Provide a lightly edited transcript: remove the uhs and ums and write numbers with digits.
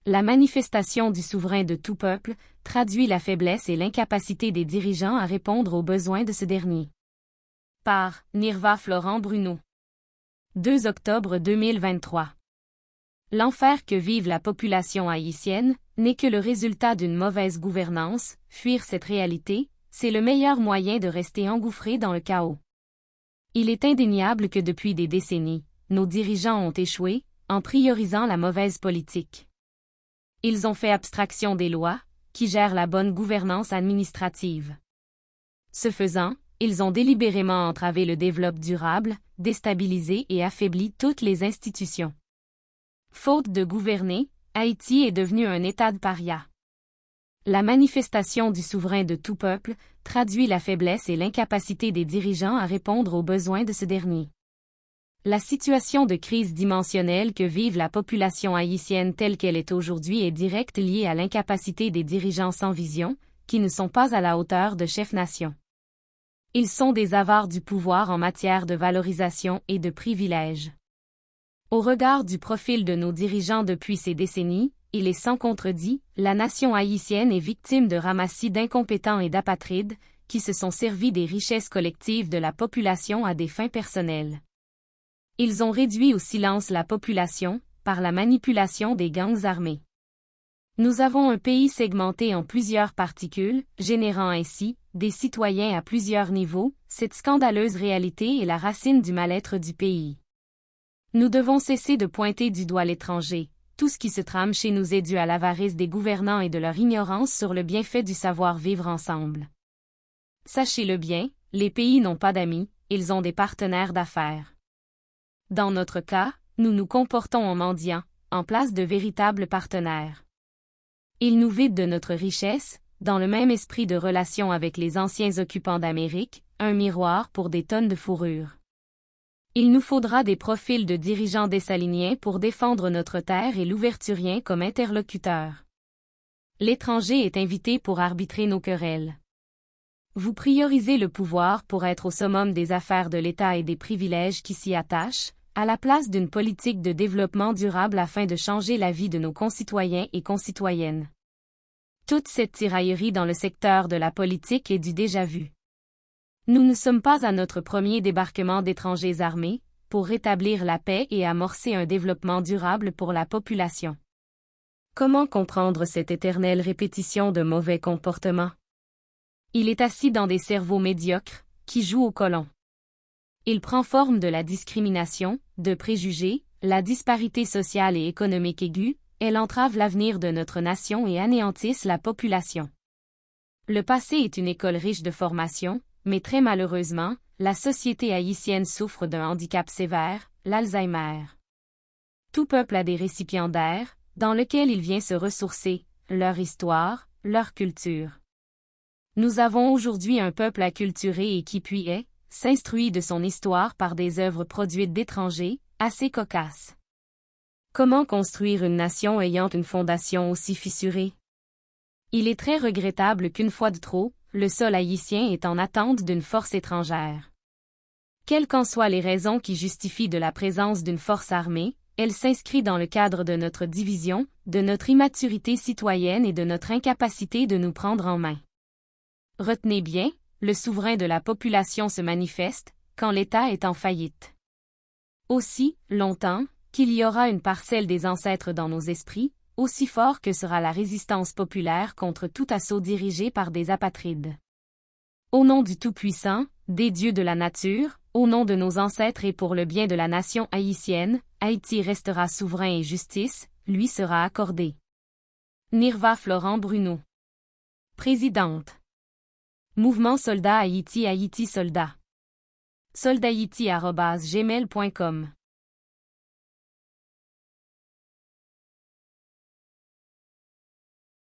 La manifestation du souverain de tout peuple traduit la faiblesse et l'incapacité des dirigeants à répondre aux besoins de ce dernier. Par Nirva Florent Bruno. 2 octobre 2023. L'enfer que vive la population haïtienne n'est que le résultat d'une mauvaise gouvernance. Fuir cette réalité, c'est le meilleur moyen de rester engouffré dans le chaos. Il est indéniable que depuis des décennies, nos dirigeants ont échoué, en priorisant la mauvaise politique. Ils ont fait abstraction des lois, qui gèrent la bonne gouvernance administrative. Ce faisant, ils ont délibérément entravé le développement durable, déstabilisé et affaibli toutes les institutions. Faute de gouverner, Haïti est devenu un État de paria. La manifestation du souverain de tout peuple traduit la faiblesse et l'incapacité des dirigeants à répondre aux besoins de ce dernier. La situation de crise dimensionnelle que vive la population haïtienne telle qu'elle est aujourd'hui est directe liée à l'incapacité des dirigeants sans vision, qui ne sont pas à la hauteur de chefs-nations. Ils sont des avares du pouvoir en matière de valorisation et de privilèges. Au regard du profil de nos dirigeants depuis ces décennies, il est sans contredit, la nation haïtienne est victime de ramassis d'incompétents et d'apatrides, qui se sont servis des richesses collectives de la population à des fins personnelles. Ils ont réduit au silence la population, par la manipulation des gangs armés. Nous avons un pays segmenté en plusieurs particules, générant ainsi, des citoyens à plusieurs niveaux. Cette scandaleuse réalité est la racine du mal-être du pays. Nous devons cesser de pointer du doigt l'étranger. Tout ce qui se trame chez nous est dû à l'avarice des gouvernants et de leur ignorance sur le bienfait du savoir-vivre ensemble. Sachez-le bien, les pays n'ont pas d'amis, ils ont des partenaires d'affaires. Dans notre cas, nous nous comportons en mendiants, en place de véritables partenaires. Ils nous vident de notre richesse, dans le même esprit de relation avec les anciens occupants d'Amérique, un miroir pour des tonnes de fourrure. Il nous faudra des profils de dirigeants dessaliniens pour défendre notre terre et l'ouverturien comme interlocuteur. L'étranger est invité pour arbitrer nos querelles. Vous priorisez le pouvoir pour être au summum des affaires de l'État et des privilèges qui s'y attachent, à la place d'une politique de développement durable afin de changer la vie de nos concitoyens et concitoyennes. Toute cette tiraillerie dans le secteur de la politique est du déjà-vu. Nous ne sommes pas à notre premier débarquement d'étrangers armés, pour rétablir la paix et amorcer un développement durable pour la population. Comment comprendre cette éternelle répétition de mauvais comportements? Il est assis dans des cerveaux médiocres, qui jouent au colon. Il prend forme de la discrimination, de préjugés, la disparité sociale et économique aiguë, elle entrave l'avenir de notre nation et anéantisse la population. Le passé est une école riche de formation, mais très malheureusement, la société haïtienne souffre d'un handicap sévère, l'Alzheimer. Tout peuple a des récipiendaires, dans lesquels il vient se ressourcer, leur histoire, leur culture. Nous avons aujourd'hui un peuple acculturé et qui puis s'instruit de son histoire par des œuvres produites d'étrangers, assez cocasses. Comment construire une nation ayant une fondation aussi fissurée? Il est très regrettable qu'une fois de trop, le sol haïtien est en attente d'une force étrangère. Quelles qu'en soient les raisons qui justifient de la présence d'une force armée, elle s'inscrit dans le cadre de notre division, de notre immaturité citoyenne et de notre incapacité de nous prendre en main. Retenez bien, le souverain de la population se manifeste, quand l'État est en faillite. Aussi, longtemps, qu'il y aura une parcelle des ancêtres dans nos esprits, aussi fort que sera la résistance populaire contre tout assaut dirigé par des apatrides. Au nom du Tout-Puissant, des dieux de la nature, au nom de nos ancêtres et pour le bien de la nation haïtienne, Haïti restera souverain et justice, lui sera accordée. Nirva Florent Bruno. Présidente. Mouvement Soldat Haïti Haïti Soldat. soldahiti@gmail.com